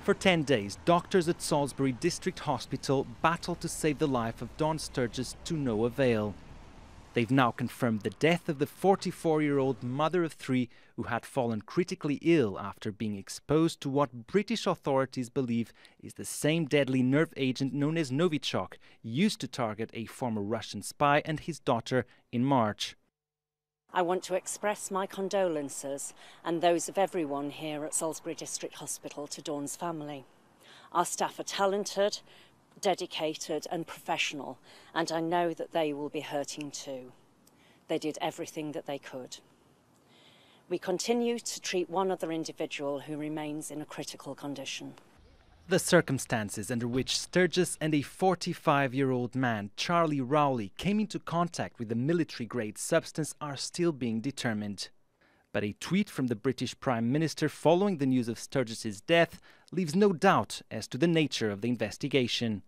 For 10 days, doctors at Salisbury District Hospital battled to save the life of Don Sturgess to no avail. They've now confirmed the death of the 44-year-old mother of three who had fallen critically ill after being exposed to what British authorities believe is the same deadly nerve agent known as Novichok, used to target a former Russian spy and his daughter in March. I want to express my condolences and those of everyone here at Salisbury District Hospital to Dawn's family. Our staff are talented, dedicated and professional, and I know that they will be hurting too. They did everything that they could. We continue to treat one other individual who remains in a critical condition. The circumstances under which Sturgess and a 45-year-old man, Charlie Rowley, came into contact with the military-grade substance are still being determined. But a tweet from the British Prime Minister following the news of Sturgess's death leaves no doubt as to the nature of the investigation.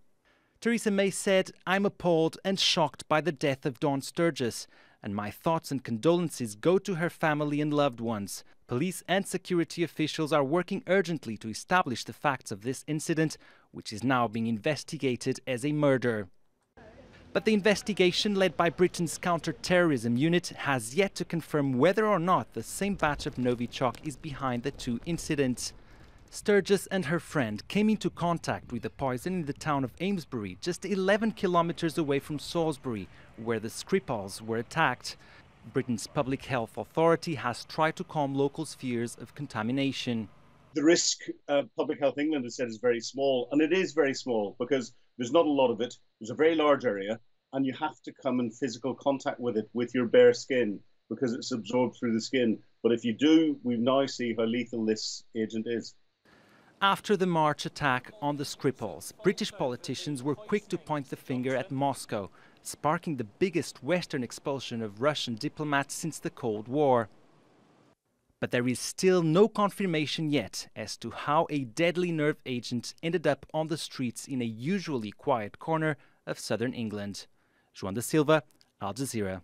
Theresa May said, "I'm appalled and shocked by the death of Dawn Sturgess, and my thoughts and condolences go to her family and loved ones. Police and security officials are working urgently to establish the facts of this incident, which is now being investigated as a murder." But the investigation led by Britain's counter-terrorism unit has yet to confirm whether or not the same batch of Novichok is behind the two incidents. Sturgess and her friend came into contact with the poison in the town of Amesbury, just 11 kilometers away from Salisbury, where the Skripals were attacked. Britain's public health authority has tried to calm locals' fears of contamination. The risk, Public Health England has said, is very small, and it is very small because there's not a lot of it. There's a very large area, and you have to come in physical contact with it with your bare skin because it's absorbed through the skin. But if you do, we now see how lethal this agent is. After the March attack on the Skripals, British politicians were quick to point the finger at Moscow, sparking the biggest Western expulsion of Russian diplomats since the Cold War. But there is still no confirmation yet as to how a deadly nerve agent ended up on the streets in a usually quiet corner of southern England. Joao Silva, Al Jazeera.